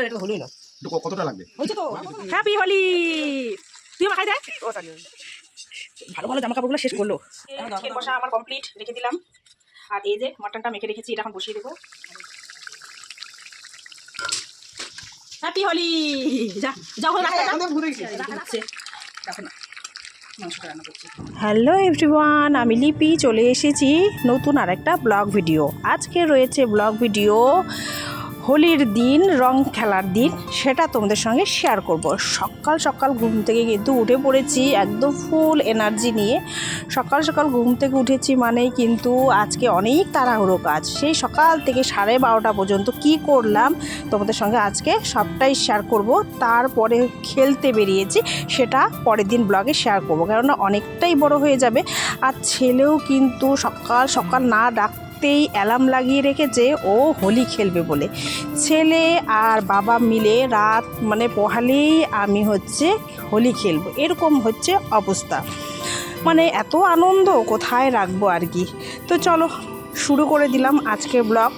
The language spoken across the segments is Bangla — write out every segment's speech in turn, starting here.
এটা হলোই না, কতটা লাগবে? হয়েছে তো। হ্যাপি হোলি। তুই মাখাই দেখ। ভালো ভালো জামা কাপড়গুলো শেষ করলো। চিকেন কষা আমার কমপ্লিট, রেখে দিলাম। আর এই যে মাটনটা মেখে রেখেছি, এটা এখন বসিয়ে দেবো। হ্যাপি হোলি। যা যাও হ্যালো এভরিওয়ান, আমি লিপি চলে এসেছি নতুন আরেকটা ব্লগ ভিডিও। আজকে রয়েছে ব্লগ ভিডিও হোলির দিন, রং খেলার দিন, সেটা তোমাদের সঙ্গে শেয়ার করব। সকাল সকাল ঘুম থেকে কিন্তু উঠে পড়েছি একদম ফুল এনার্জি নিয়ে। সকাল সকাল ঘুম থেকে উঠেছি মানেই কিন্তু আজকে অনেক তাড়াহুড়ো কাজ। সেই সকাল থেকে 12:30 পর্যন্ত কি করলাম তোমাদের সঙ্গে আজকে সবটাই শেয়ার করব। তারপরে খেলতে বেরিয়েছি, সেটা পরের দিন ব্লগে শেয়ার করব, কেননা অনেকটাই বড় হয়ে যাবে। আর ছেলেও কিন্তু সকাল সকাল না ডাকতেই অ্যালার্ম লাগিয়ে রেখেছে ও হোলি খেলবে বলে। ছেলে আর বাবা মিলে রাত পোহালেই আমি হোলি খেলবো, এরকম অবস্থা। এত আনন্দ কোথায় রাখবো আর কি। তো চলো শুরু করে দিলাম আজকের ব্লগ।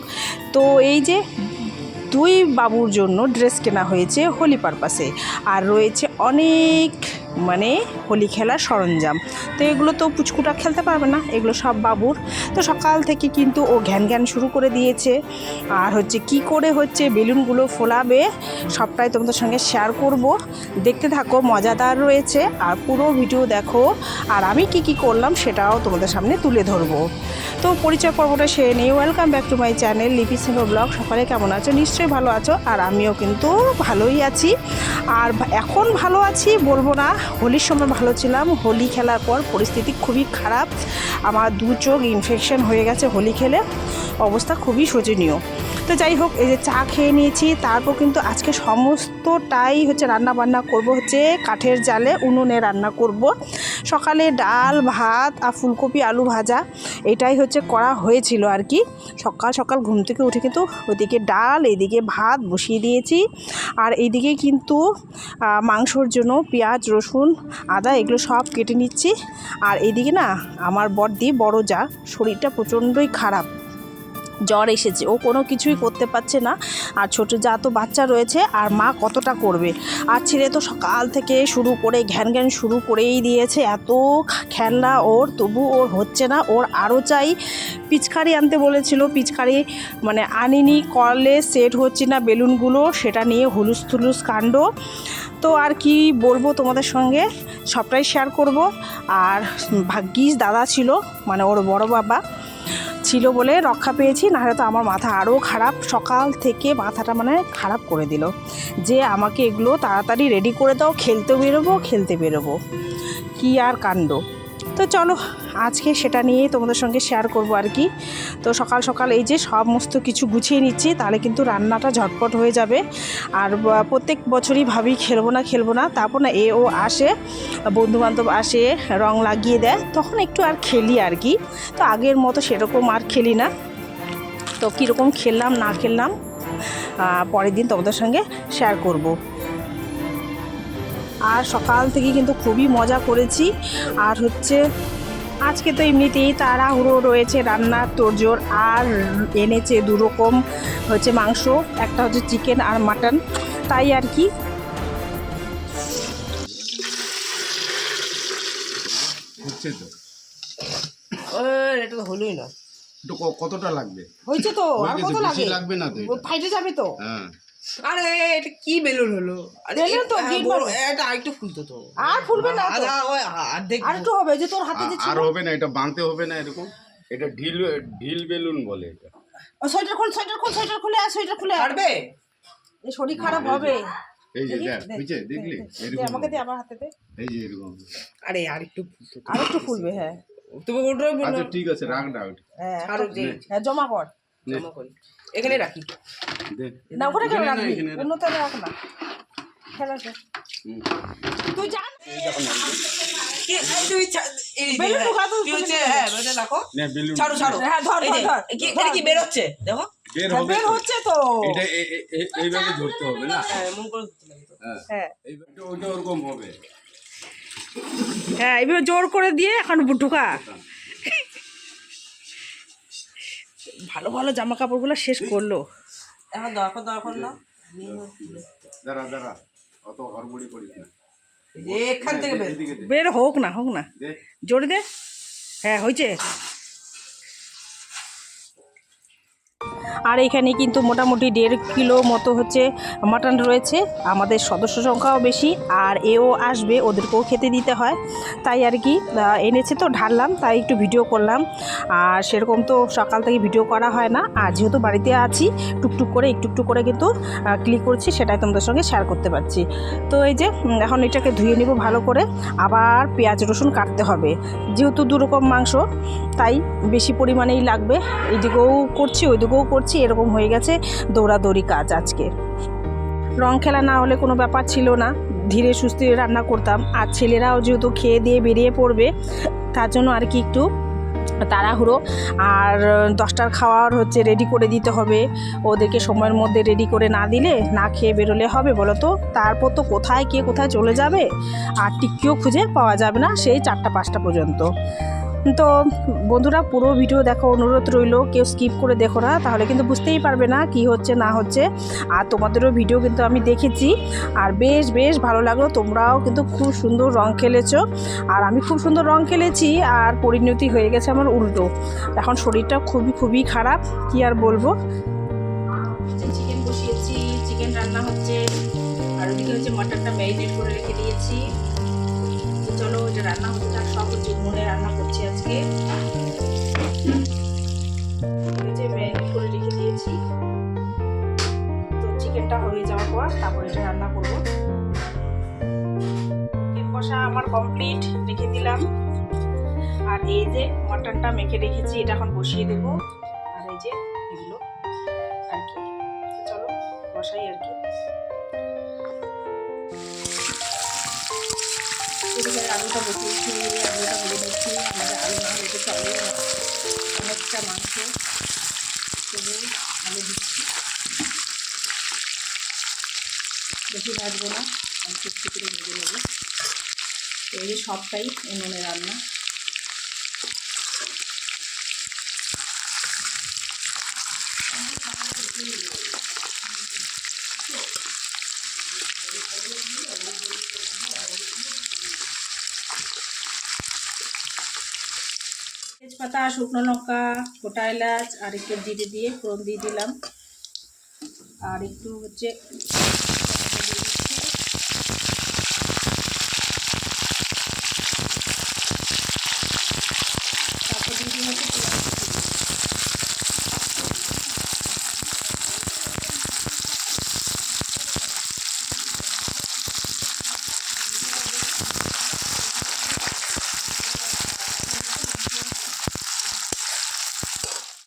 তো এই যে দুই বাবুর জন্য ড্রেস কেনা হয়েছে হোলি পারপাসে, আর রয়েছে অনেক হোলি খেলার সরঞ্জাম। তো এগুলো তো পুচকুটা খেলতে পারবে না, এগুলো সব বাবুর। তো সকাল থেকে কিন্তু ও ঘ্যান শুরু করে দিয়েছে। আর কি করে বেলুনগুলো ফোলাবে সবটাই তোমাদের সঙ্গে শেয়ার করব, দেখতে থাকো, মজাদার রয়েছে। আর পুরো ভিডিও দেখো, আর আমি কি করলাম সেটাও তোমাদের সামনে তুলে ধরবো। তো পরিচয় পর্বটা সেরে নেই। Welcome back to my channel লিপি সিংহ ব্লগ। সকালে কেমন আছো? নিশ্চয়ই ভালো আছো, আর আমিও কিন্তু ভালোই আছি। আর এখন ভালো আছি বলবো না, হোলির সময় ভালো ছিলাম। হোলি খেলার পর পরিস্থিতি খুবই খারাপ, আমার 2 চোখ ইনফেকশন হয়ে গেছে হোলি খেলে, অবস্থা খুবই শোচনীয়। তো যাই হোক, এই যে চা খেয়ে নিয়েছি, তারপর কিন্তু আজকে সমস্তটাই রান্না বান্না করব কাঠের জালে, উনুনে রান্না করব। সকালে ডাল ভাত আর ফুলকপি আলু ভাজা, এটাই করা হয়েছিল আর কি। সকাল সকাল ঘুম থেকে উঠে কিন্তু ওইদিকে ডাল, এইদিকে ভাত বসিয়ে দিয়েছি। আর এইদিকে কিন্তু মাংসর জন্য পেঁয়াজ রসুন আদা এগুলো সব কেটে নিচ্ছি। আর এইদিকে না আমার বড়দি, বড় যা, শরীরটা প্রচণ্ডই খারাপ, জ্বর এসেছে, ও কোনো কিছুই করতে পারছে না। আর ছোটো যা তো বাচ্চা রয়েছে, আর মা কতটা করবে। আর ছেলে তো সকাল থেকে শুরু করে ঘ্যান শুরু করেই দিয়েছে, এত খেলনা ওর, তবু ওর হচ্ছে না। ওর আরও চাই। পিচকারি আনতে বলেছিল, পিচকারি আনিনি, কলে সেট হচ্ছে না বেলুনগুলো, সেটা নিয়ে হুলুস থুলুস কাণ্ড। তো আর কি বলবো তোমাদের সঙ্গে, সবটাই শেয়ার করব। আর ভাগ্যিস দাদা ছিল, ওর বড় বাবা ছিল বলে রক্ষা পেয়েছি, নাহলে তো আমার মাথা আরও খারাপ। সকাল থেকে মাথাটা খারাপ করে দিল, যে আমাকে এগুলো তাড়াতাড়ি রেডি করে দাও, খেলতে বেরোবো, কি আর কাণ্ড। তো চলো আজকে সেটা নিয়ে তোমাদের সঙ্গে শেয়ার করব আর কি। তো সকাল সকাল এই যে সমস্ত কিছু গুছিয়ে নিচ্ছি, তাহলে কিন্তু রান্নাটা ঝটপট হয়ে যাবে। আর প্রত্যেক বছরই ভাবি খেলবো না, তারপর না ও আসে, বন্ধুবান্ধব আসে, রং লাগিয়ে দেয়, তখন একটু আর খেলি আর কি। তো আগের মতো সেরকম আর খেলি না। তো কীরকম খেললাম না খেললাম পরের দিন তোমাদের সঙ্গে শেয়ার করব। আর সকাল থেকে কিন্তু খুবই মজা করেছি। আর আজকে তো এমনিতেই তাড়াহুড়ো রয়েছে, রান্নার তোড়জোড়। আর এনেছে 2 রকম মাংস, একটা চিকেন আর মাটন, তাই আর কি। এটা তো হলোই না, কতটা লাগবে? হয়েছে তো, আর কত লাগবে না, ফাইটে যাবে তো। হ্যাঁ, আরে এটা কি বেলুন হলো? বেলুন তো এটা আরেকটু ফুলতো তো। আর ফুলবে না তো, আর একটু হবে, যে তোর হাতে যে আর হবে না, এটা বাঁধতে হবে না এরকম। এটা ঢিল বেলুন বলে এটা। সোয়েটার খুলে আর সোয়েটার খুলে পারবে, এই শরীর খারাপ হবে। এই যে দেখ, বুঝছে, দেখলি এরকম আমাকে দে, আমার হাতে দে। এই যে এরকম। আরে আরেকটু ফুলবে। হ্যাঁ তুমি ওটা, আচ্ছা ঠিক আছে, রাখ না। ছাড়ো দে, হ্যাঁ জমা কর, এখানে রাখি দে না, ওখানে কেন রাখবি, অন্যতে রাখ না, খেলা শেষ। তুই জান কি তুই বেলুন ঢোকা, তুই হচ্ছে, হ্যাঁ বেলুন রাখো, না বেলুন ছাড়ো, হ্যাঁ ধর কি এটা কি বের হচ্ছে, দেখো বের হচ্ছে তো। এটা এইভাবে ধরতে হবে না, এমন করে ধরতে লাগে তো। হ্যাঁ এইভাবে ওটা ওরকম হবে, হ্যাঁ এইভাবে জোর করে দিয়ে এখন ঢোকা। ভালো ভালো জামা কাপড়গুলো শেষ করলো, এখন দরকার না। দাঁড়া দাঁড়া, অত হড়বড়ি করিস না। এখান থেকে বের। এদিকে দে, বের হোক না দে। জোরে দে। হ্যাঁ হয়েছে। আর এখানে কিন্তু মোটামুটি 1.5 কিলো মতো হচ্ছে মাটন রয়েছে। আমাদের সদস্য সংখ্যাও বেশি, আর এও আসবে, ওদেরকেও খেতে দিতে হয়, তাই আর কি এনেছে তো ঢাললাম, তাই একটু ভিডিও করলাম। আর সেরকম তো সকাল থেকে ভিডিও করা হয় না, আর যেহেতু বাড়িতে আছি টুকটুক করে একটু করে কিন্তু ক্লিক করছি, সেটাই তোমাদের সঙ্গে শেয়ার করতে পারছি। তো এই যে এখন এটাকে ধুয়ে নেব ভালো করে, আবার পেঁয়াজ রসুন কাটতে হবে, যেহেতু 2 রকম মাংস তাই বেশি পরিমাণেই লাগবে। এইদিকেও করছি ওইদিকেও করছি, এরকম হয়ে গেছে দৌড়াদৌড়ি কাজ আজকে। রং খেলা না হলে কোনো ব্যাপার ছিল না, ধীরে সুস্থে রান্না করতাম। আর ছেলেরাও যেহেতু খেয়ে দিয়ে বেরিয়ে পড়বে, তার জন্য আর কি একটু তাড়াহুড়ো। আর 10টার খাওয়ার হচ্ছে রেডি করে দিতে হবে, ওদেরকে সময়ের মধ্যে রেডি করে না দিলে না খেয়ে বেরোলে হবে বলো তো। তারপর তো কোথায় কে কোথায় চলে যাবে, আর টিক্কিও খুঁজে পাওয়া যাবে না সেই 4টা 5টা পর্যন্ত। তো বন্ধুরা পুরো ভিডিও দেখো, অনুরোধ রইল, কেউ স্কিপ করে দেখো না, তাহলে কিন্তু বুঝতেই পারবে না কি হচ্ছে না হচ্ছে। আর তোমাদেরও ভিডিও কিন্তু আমি দেখেছি, আর বেশ ভালো লাগলো। তোমরাও কিন্তু খুব সুন্দর রং খেলেছো, আর আমি খুব সুন্দর রং খেলেছি, আর পরিণতি হয়ে গেছে আমার উল্টো। এখন শরীরটা খুবই খারাপ, কি আর বলবো। চিকেন বসিয়েছি, চিকেন রান্না হচ্ছে, আর ওদিকে হচ্ছে মাটনটা ম্যারিনেট করে রেখে দিয়েছি। চলো এটা রান্না হতে থাক, সব হচ্ছে মনে রান্না করছি আজকে। যে ম্যারিনেট করে রেখে দিয়েছি, তো চিকেনটা হয়ে যাওয়ার পর তারপর এটা রান্না করবো। চিকেন কষা আমার কমপ্লিট রেখে দিলাম, আর এই যে মাটনটা মেখে রেখেছি, এটা এখন বসিয়ে দেবো। আর এই যে এগুলো আর কি, চলো বসাই আর কি। আলুটা বসিয়েছি, আলুটা ভেজে দিচ্ছি। আমাদের আলু না হলে চলে, অনেকটা মাংস, তবু আলু দিচ্ছি, বেশি ভাজবো না, আমি একটু করে ভেজে নেবো। তো এই সবটাই উনুনে রান্না। তেজপাতা, শুকনো লঙ্কা, গোটা এলাচ আর একটু জিরে দিয়ে ফোড়ন দিয়ে দিলাম, আর একটু হচ্ছে তারপর দিয়ে দিলাম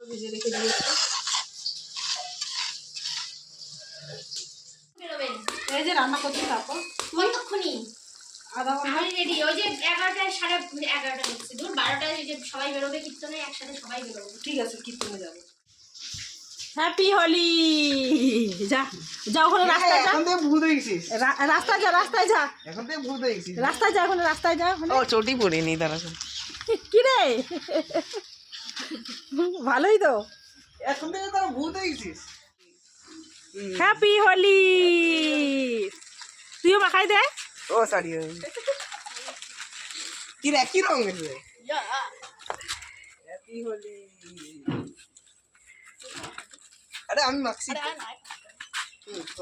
ভেজে রেখে দিয়েছি। এই যে রান্না করছি, তারপর কতক্ষণই আধা ঘন্টা রেডি। ওই যে 11টায় 11:30 হচ্ছে, ধর 12টায় ওই যে সবাই বেরোবে কীর্তনে, একসাথে সবাই বেরোবে। ঠিক আছে, কীর্তনে যাবো। হ্যাপি হোলি। যা যা ওখানে রাস্তায় যা, এখন থেকে ভূত হয়ে গেছিস। রাস্তায় যা, রাস্তায় যা, এখন থেকে ভূত হয়ে গেছিস। রাস্তায় যা, ওখানে রাস্তায় যা। ও চটি পড়িনি, দাঁড়া। কি রে, ভালোই তো। এখন থেকে তোরা ভূত হয়ে গেছিস। হ্যাপি হোলি। তুইও মাখাই দে। ও সরি, কি রে, কি রঙ এর? হ্যাপি হোলি। আরে আমি মাখছি।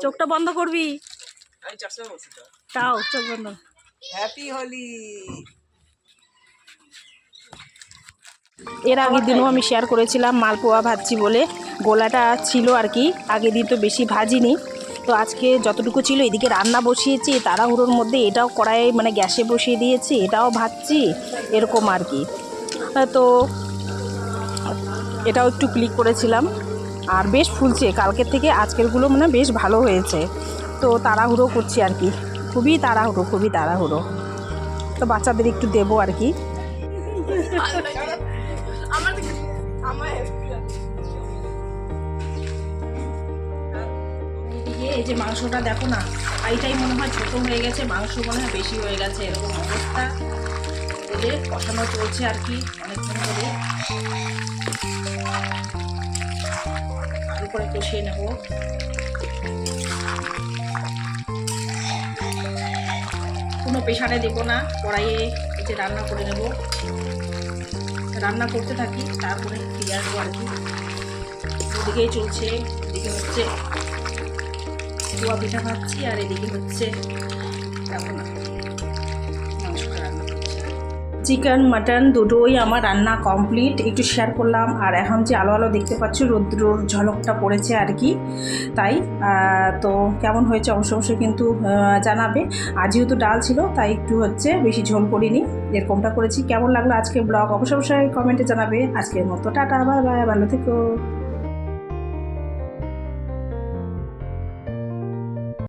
চোখটা বন্ধ করবি। আমি চশমা পরছি তো। তাও চোখ বন্ধ। হ্যাপি হোলি। এর আগের দিনও আমি শেয়ার করেছিলাম মালপোয়া ভাজছি বলে, গোলাটা ছিল আর কি, আগের দিন তো বেশি ভাজিনি। তো আজকে যতটুকু ছিল এদিকে রান্না বসিয়েছি, তাড়াহুড়োর মধ্যে এটাও কড়াইয়ে মানে গ্যাসে বসিয়ে দিয়েছি, এটাও ভাজছি, এরকম আর কি। তো এটাও একটু ক্লিক করেছিলাম, আর বেশ ফুলছে কালকের থেকে, আজকেরগুলো মানে বেশ ভালো হয়েছে। তো তাড়াহুড়ো করছি আর কি, খুবই তাড়াহুড়ো। তো বাচ্চাদের একটু দেবো আর কি। এই যে মাংসটা দেখো না, এইটাই মনে হয় ছোট হয়ে গেছে, মাংস মনে হয় বেশি হয়ে গেছে, এরকম অবস্থা। এই যে কষানো চলছে আর কি অনেকক্ষণ ধরে, ভালো করে কষিয়ে নেব। এখনও প্রেশারে দেবো না, কড়াইয়ে এই যে রান্না করে নেব। রান্না করতে থাকি, তারপরে ফিরে আসবো আর কি। ওদিকেই চলছে, এদিকে হচ্ছে পোয়া পিঠা খাচ্ছি, আর এদিকে হচ্ছে এখন মাংসটা রান্না করছি। চিকেন মাটন দুটোই আমার রান্না কমপ্লিট, একটু শেয়ার করলাম। আর এখন যে আলো আলো দেখতে পাচ্ছ, রৌদ্রর ঝলকটা পড়েছে আর কি, তাই তো কেমন হয়েছে অবশ্যই কিন্তু জানাবে। আর যেহেতু ডাল ছিল তাই একটু হচ্ছে বেশি ঝোল করিনি, এরকমটা করেছি। কেমন লাগলো আজকে ব্লগ অবশ্যই কমেন্টে জানাবে। আজকের মতো টাটা, বাই বাই, ভালো থেকো।